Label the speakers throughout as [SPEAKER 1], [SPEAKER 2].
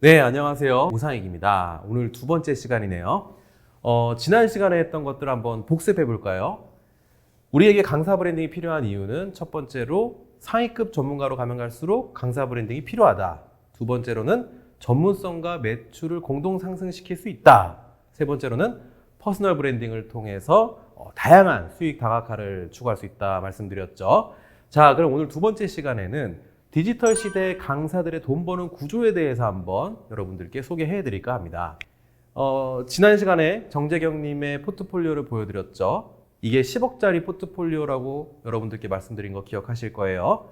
[SPEAKER 1] 네, 안녕하세요. 오상익입니다. 오늘 두 번째 시간이네요. 지난 시간에 했던 것들을 한번 복습해 볼까요? 우리에게 강사 브랜딩이 필요한 이유는 첫 번째로 상위급 전문가로 가면 갈수록 강사 브랜딩이 필요하다. 두 번째로는 전문성과 매출을 공동 상승시킬 수 있다. 세 번째로는 퍼스널 브랜딩을 통해서 다양한 수익 다각화를 추구할 수 있다 말씀드렸죠. 자, 그럼 오늘 두 번째 시간에는 디지털 시대의 강사들의 돈 버는 구조에 대해서 한번 여러분들께 소개해 드릴까 합니다. 지난 시간에 정재경님의 포트폴리오를 보여드렸죠. 이게 10억짜리 포트폴리오라고 여러분들께 말씀드린 거 기억하실 거예요.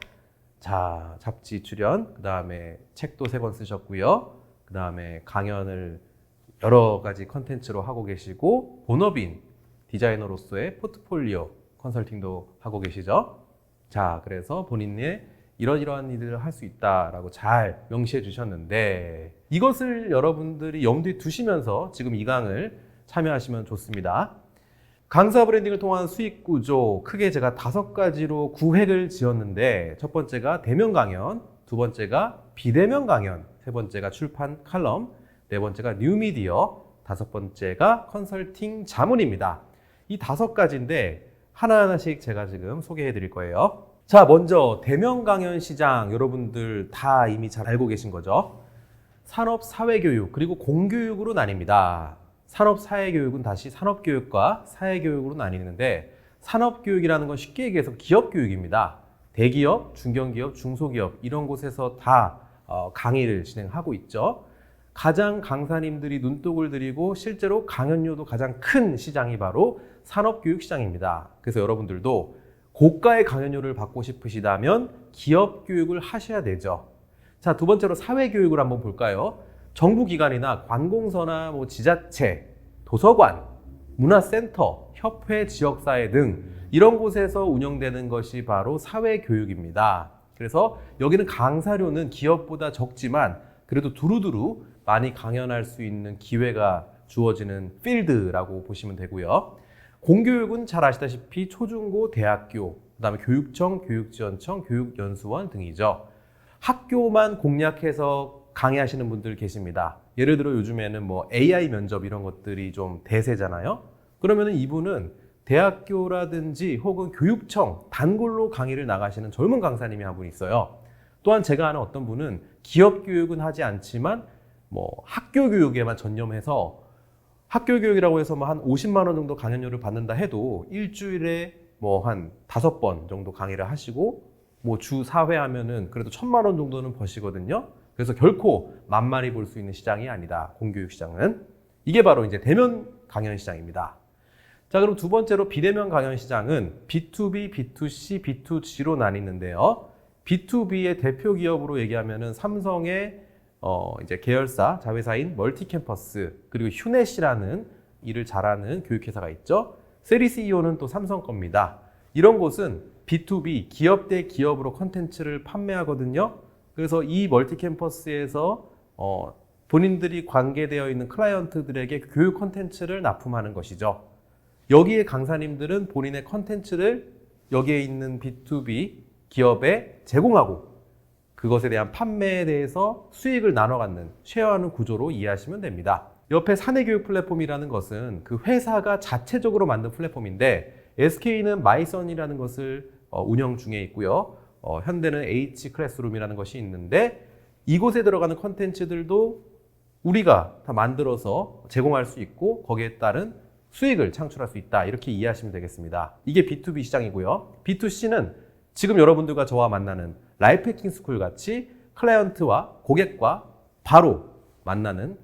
[SPEAKER 1] 자, 잡지 출연, 그 다음에 책도 3권 쓰셨고요. 그 다음에 강연을 여러 가지 컨텐츠로 하고 계시고, 본업인 디자이너로서의 포트폴리오 컨설팅도 하고 계시죠. 자, 그래서 본인의 이러이러한 일을 할 수 있다라고 잘 명시해 주셨는데, 이것을 여러분들이 염두에 두시면서 지금 이 강을 참여하시면 좋습니다. 강사 브랜딩을 통한 수익 구조, 크게 제가 5가지로 구획을 지었는데, 첫 번째가 대면 강연, 두 번째가 비대면 강연, 세 번째가 출판 칼럼, 네 번째가 뉴미디어, 다섯 번째가 컨설팅 자문입니다. 이 5가지인데 하나하나씩 제가 지금 소개해 드릴 거예요. 자, 먼저 대면 강연 시장, 여러분들 다 이미 잘 알고 계신 거죠. 산업 사회교육 그리고 공교육으로 나뉩니다. 산업 사회교육은 다시 산업교육과 사회교육으로 나뉘는데, 산업교육이라는 건 쉽게 얘기해서 기업교육입니다. 대기업, 중견기업, 중소기업 이런 곳에서 다 강의를 진행하고 있죠. 가장 강사님들이 눈독을 들이고 실제로 강연료도 가장 큰 시장이 바로 산업교육 시장입니다. 그래서 여러분들도 고가의 강연료를 받고 싶으시다면 기업 교육을 하셔야 되죠. 자, 두 번째로 사회교육을 한번 볼까요? 정부기관이나 관공서나 지자체, 도서관, 문화센터, 협회, 지역사회 등 이런 곳에서 운영되는 것이 바로 사회교육입니다. 그래서 여기는 강사료는 기업보다 적지만 그래도 두루두루 많이 강연할 수 있는 기회가 주어지는 필드라고 보시면 되고요. 공교육은 잘 아시다시피 초중고 대학교, 그다음에 교육청, 교육지원청, 교육연수원 등이죠. 학교만 공략해서 강의하시는 분들 계십니다. 예를 들어 요즘에는 AI 면접 이런 것들이 좀 대세잖아요. 그러면 이분은 대학교라든지 혹은 교육청 단골로 강의를 나가시는 젊은 강사님이 한 분 있어요. 또한 제가 아는 어떤 분은 기업 교육은 하지 않지만 학교 교육에만 전념해서, 학교 교육이라고 해서 한 50만 원 정도 강연료를 받는다 해도 일주일에 한 5번 정도 강의를 하시고 주 4회 하면은 그래도 1,000만 원 정도는 버시거든요. 그래서 결코 만만히 볼 수 있는 시장이 아니다. 공교육 시장은. 이게 바로 이제 대면 강연 시장입니다. 자, 그럼 두 번째로 비대면 강연 시장은 B2B, B2C, B2G로 나뉘는데요. B2B의 대표 기업으로 얘기하면은 삼성의 이제 계열사 자회사인 멀티캠퍼스, 그리고 휴넷이라는 일을 잘하는 교육회사가 있죠. 세리CEO는 또 삼성 겁니다. 이런 곳은 B2B, 기업 대 기업으로 컨텐츠를 판매하거든요. 그래서 이 멀티캠퍼스에서 본인들이 관계되어 있는 클라이언트들에게 교육 컨텐츠를 납품하는 것이죠. 여기에 강사님들은 본인의 컨텐츠를 여기에 있는 B2B 기업에 제공하고 그것에 대한 판매에 대해서 수익을 나눠 갖는, 쉐어하는 구조로 이해하시면 됩니다. 옆에 사내교육 플랫폼이라는 것은 그 회사가 자체적으로 만든 플랫폼인데, SK는 마이썬이라는 것을 운영 중에 있고요. 현대는 H클래스룸이라는 것이 있는데, 이곳에 들어가는 컨텐츠들도 우리가 다 만들어서 제공할 수 있고 거기에 따른 수익을 창출할 수 있다. 이렇게 이해하시면 되겠습니다. 이게 B2B 시장이고요. B2C는 지금 여러분들과 저와 만나는 라이프 해킹 스쿨 같이 클라이언트와 고객과 바로 만나는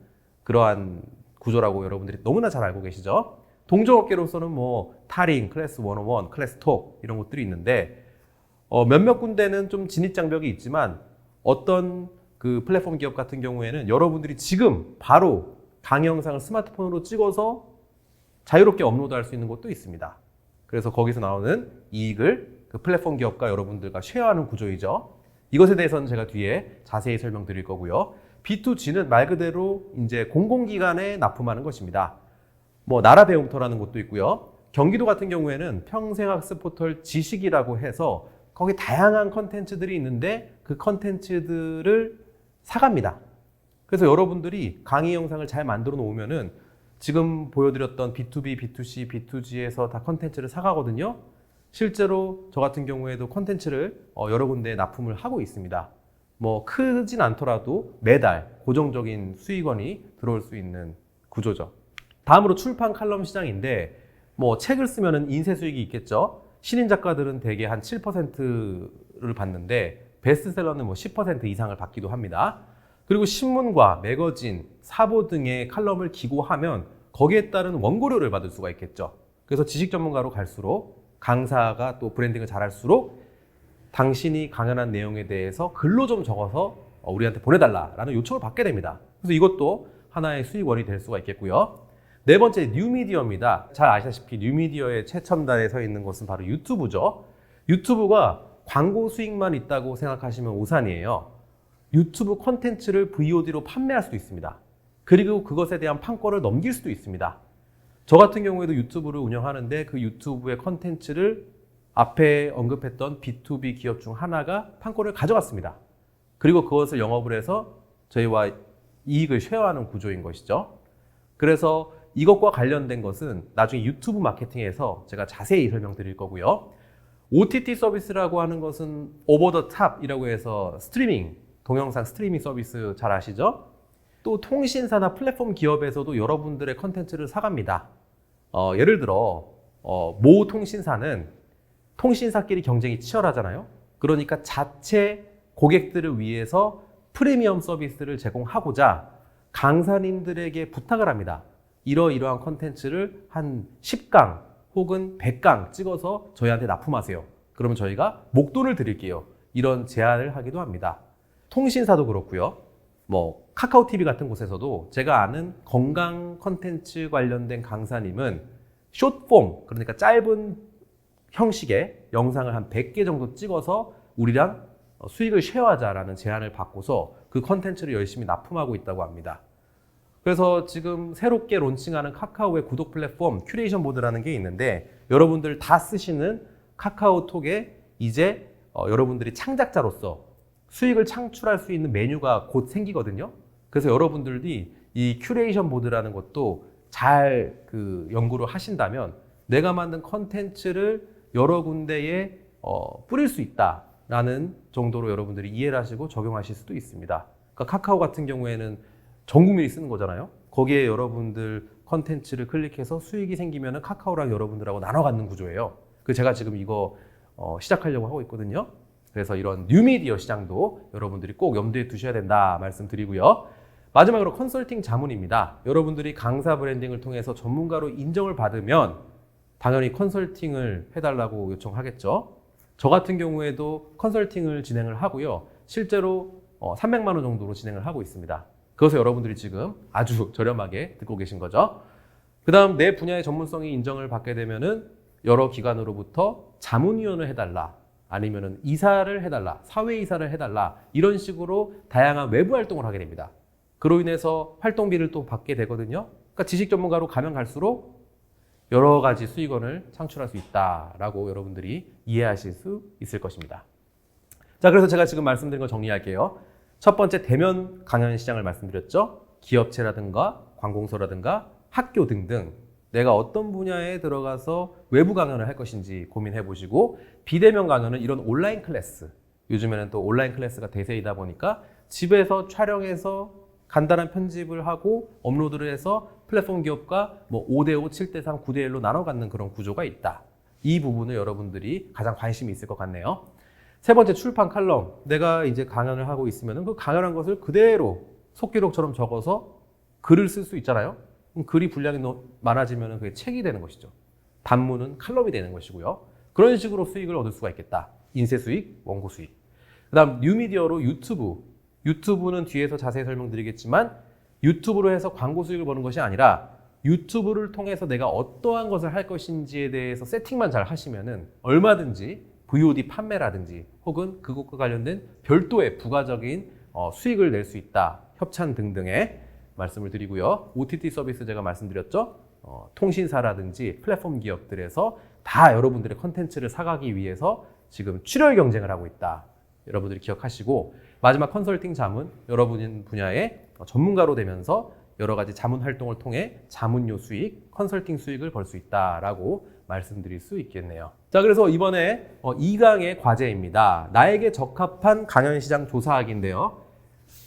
[SPEAKER 1] 그러한 구조라고 여러분들이 너무나 잘 알고 계시죠. 동종업계로서는 타링, 클래스 101, 클래스 톡 이런 것들이 있는데, 몇몇 군데는 좀 진입장벽이 있지만 어떤 그 플랫폼 기업 같은 경우에는 여러분들이 지금 바로 강의 영상을 스마트폰으로 찍어서 자유롭게 업로드할 수 있는 곳도 있습니다. 그래서 거기서 나오는 이익을 그 플랫폼 기업과 여러분들과 쉐어하는 구조이죠. 이것에 대해서는 제가 뒤에 자세히 설명드릴 거고요. B2G는 말 그대로 이제 공공기관에 납품하는 것입니다. 나라 배움터라는 곳도 있고요. 경기도 같은 경우에는 평생학습 포털 지식이라고 해서 거기 다양한 컨텐츠들이 있는데 그 컨텐츠들을 사갑니다. 그래서 여러분들이 강의 영상을 잘 만들어 놓으면은 지금 보여드렸던 B2B, B2C, B2G에서 다 컨텐츠를 사가거든요. 실제로 저 같은 경우에도 컨텐츠를 여러 군데에 납품을 하고 있습니다. 뭐 크진 않더라도 매달 고정적인 수익원이 들어올 수 있는 구조죠. 다음으로 출판 칼럼 시장인데 뭐 책을 쓰면은 인쇄 수익이 있겠죠. 신인 작가들은 대개 한 7%를 받는데 베스트셀러는 뭐 10% 이상을 받기도 합니다. 그리고 신문과 매거진, 사보 등의 칼럼을 기고하면 거기에 따른 원고료를 받을 수가 있겠죠. 그래서 지식 전문가로 갈수록 강사가 또 브랜딩을 잘할수록 당신이 강연한 내용에 대해서 글로 좀 적어서 우리한테 보내달라라는 요청을 받게 됩니다. 그래서 이것도 하나의 수익원이 될 수가 있겠고요. 네 번째, 뉴미디어입니다. 잘 아시다시피 뉴미디어의 최첨단에 서 있는 것은 바로 유튜브죠. 유튜브가 광고 수익만 있다고 생각하시면 오산이에요. 유튜브 콘텐츠를 VOD로 판매할 수도 있습니다. 그리고 그것에 대한 판권을 넘길 수도 있습니다. 저 같은 경우에도 유튜브를 운영하는데 그 유튜브의 콘텐츠를 앞에 언급했던 B2B 기업 중 하나가 판권을 가져갔습니다. 그리고 그것을 영업을 해서 저희와 이익을 쉐어하는 구조인 것이죠. 그래서 이것과 관련된 것은 나중에 유튜브 마케팅에서 제가 자세히 설명드릴 거고요. OTT 서비스라고 하는 것은 오버 더 탑이라고 해서 스트리밍, 동영상 스트리밍 서비스 잘 아시죠? 또 통신사나 플랫폼 기업에서도 여러분들의 컨텐츠를 사갑니다. 예를 들어 모 통신사는 통신사끼리 경쟁이 치열하잖아요. 그러니까 자체 고객들을 위해서 프리미엄 서비스를 제공하고자 강사님들에게 부탁을 합니다. 이러이러한 컨텐츠를 한 10강 혹은 100강 찍어서 저희한테 납품하세요. 그러면 저희가 목돈을 드릴게요. 이런 제안을 하기도 합니다. 통신사도 그렇고요. 뭐 카카오 TV 같은 곳에서도 제가 아는 건강 컨텐츠 관련된 강사님은 숏폼, 그러니까 짧은 형식의 영상을 한 100개 정도 찍어서 우리랑 수익을 쉐어하자라는 제안을 받고서 그 컨텐츠를 열심히 납품하고 있다고 합니다. 그래서 지금 새롭게 론칭하는 카카오의 구독 플랫폼 큐레이션 보드라는 게 있는데 여러분들 다 쓰시는 카카오톡에 이제 여러분들이 창작자로서 수익을 창출할 수 있는 메뉴가 곧 생기거든요. 그래서 여러분들이 이 큐레이션 보드라는 것도 잘 연구를 하신다면 내가 만든 컨텐츠를 여러 군데에 뿌릴 수 있다라는 정도로 여러분들이 이해를 하시고 적용하실 수도 있습니다. 그러니까 카카오 같은 경우에는 전 국민이 쓰는 거잖아요. 거기에 여러분들 컨텐츠를 클릭해서 수익이 생기면 카카오랑 여러분들하고 나눠 갖는 구조예요. 그래서 제가 지금 이거 시작하려고 하고 있거든요. 그래서 이런 뉴미디어 시장도 여러분들이 꼭 염두에 두셔야 된다 말씀드리고요. 마지막으로 컨설팅 자문입니다. 여러분들이 강사 브랜딩을 통해서 전문가로 인정을 받으면 당연히 컨설팅을 해달라고 요청하겠죠. 저 같은 경우에도 컨설팅을 진행을 하고요. 실제로 300만 원 정도로 진행을 하고 있습니다. 그래서 여러분들이 지금 아주 저렴하게 듣고 계신 거죠. 그 다음 내 분야의 전문성이 인정을 받게 되면은 여러 기관으로부터 자문위원을 해달라, 아니면은 이사를 해달라, 사회이사를 해달라, 이런 식으로 다양한 외부 활동을 하게 됩니다. 그로 인해서 활동비를 또 받게 되거든요. 그러니까 지식 전문가로 가면 갈수록 여러 가지 수익원을 창출할 수 있다라고 여러분들이 이해하실 수 있을 것입니다. 자, 그래서 제가 지금 말씀드린 거 정리할게요. 첫 번째, 대면 강연 시장을 말씀드렸죠. 기업체라든가 관공서라든가 학교 등등 내가 어떤 분야에 들어가서 외부 강연을 할 것인지 고민해 보시고, 비대면 강연은 이런 온라인 클래스, 요즘에는 또 온라인 클래스가 대세이다 보니까 집에서 촬영해서 간단한 편집을 하고 업로드를 해서 플랫폼 기업과 뭐 5대5, 7대3, 9대1로 나눠 갖는 그런 구조가 있다. 이 부분을 여러분들이 가장 관심이 있을 것 같네요. 세 번째, 출판 칼럼. 내가 이제 강연을 하고 있으면 그 강연한 것을 그대로 속기록처럼 적어서 글을 쓸 수 있잖아요. 그럼 글이 분량이 많아지면 그게 책이 되는 것이죠. 단문은 칼럼이 되는 것이고요. 그런 식으로 수익을 얻을 수가 있겠다. 인쇄 수익, 원고 수익. 그 다음 뉴미디어로 유튜브. 유튜브는 뒤에서 자세히 설명드리겠지만 유튜브로 해서 광고 수익을 버는 것이 아니라 유튜브를 통해서 내가 어떠한 것을 할 것인지에 대해서 세팅만 잘 하시면은 얼마든지 VOD 판매라든지 혹은 그것과 관련된 별도의 부가적인 수익을 낼 수 있다. 협찬 등등의 말씀을 드리고요. OTT 서비스 제가 말씀드렸죠. 통신사라든지 플랫폼 기업들에서 다 여러분들의 컨텐츠를 사가기 위해서 지금 출혈 경쟁을 하고 있다. 여러분들이 기억하시고, 마지막 컨설팅 자문, 여러분 분야의 전문가로 되면서 여러 가지 자문 활동을 통해 자문료 수익, 컨설팅 수익을 벌 수 있다라고 말씀드릴 수 있겠네요. 자, 그래서 이번에 2강의 과제입니다. 나에게 적합한 강연 시장 조사하기인데요.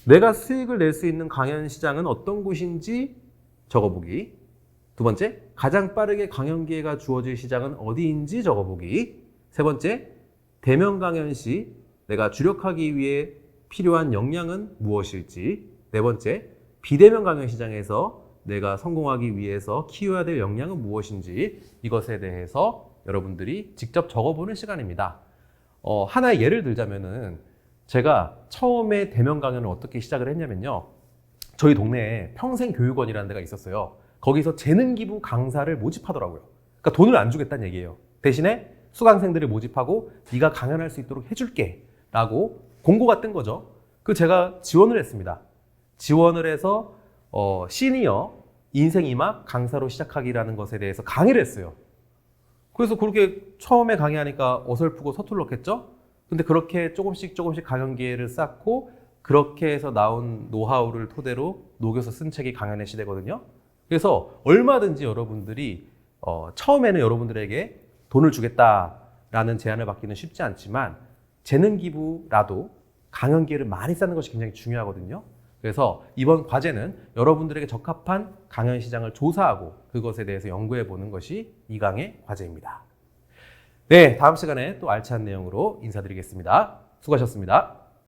[SPEAKER 1] 내가 수익을 낼 수 있는 강연 시장은 어떤 곳인지 적어보기. 두 번째, 가장 빠르게 강연 기회가 주어질 시장은 어디인지 적어보기. 세 번째, 대면 강연 시 내가 주력하기 위해 필요한 역량은 무엇일지. 네 번째, 비대면 강연 시장에서 내가 성공하기 위해서 키워야 될 역량은 무엇인지, 이것에 대해서 여러분들이 직접 적어보는 시간입니다. 하나의 예를 들자면은 제가 처음에 대면 강연을 어떻게 시작을 했냐면요. 저희 동네에 평생교육원이라는 데가 있었어요. 거기서 재능기부 강사를 모집하더라고요. 그러니까 돈을 안 주겠다는 얘기예요. 대신에 수강생들을 모집하고 네가 강연할 수 있도록 해줄게 라고 공고가 뜬 거죠. 그 제가 지원을 했습니다. 지원을 해서 시니어 인생이막 강사로 시작하기라는 것에 대해서 강의를 했어요. 그래서 그렇게 처음에 강의하니까 어설프고 서툴렀겠죠? 근데 그렇게 조금씩 강연 기회를 쌓고 그렇게 해서 나온 노하우를 토대로 녹여서 쓴 책이 강연의 시대거든요. 그래서 얼마든지 여러분들이 처음에는 여러분들에게 돈을 주겠다라는 제안을 받기는 쉽지 않지만 재능 기부라도 강연 기회를 많이 쌓는 것이 굉장히 중요하거든요. 그래서 이번 과제는 여러분들에게 적합한 강연 시장을 조사하고 그것에 대해서 연구해 보는 것이 2강의 과제입니다. 네, 다음 시간에 또 알찬 내용으로 인사드리겠습니다. 수고하셨습니다.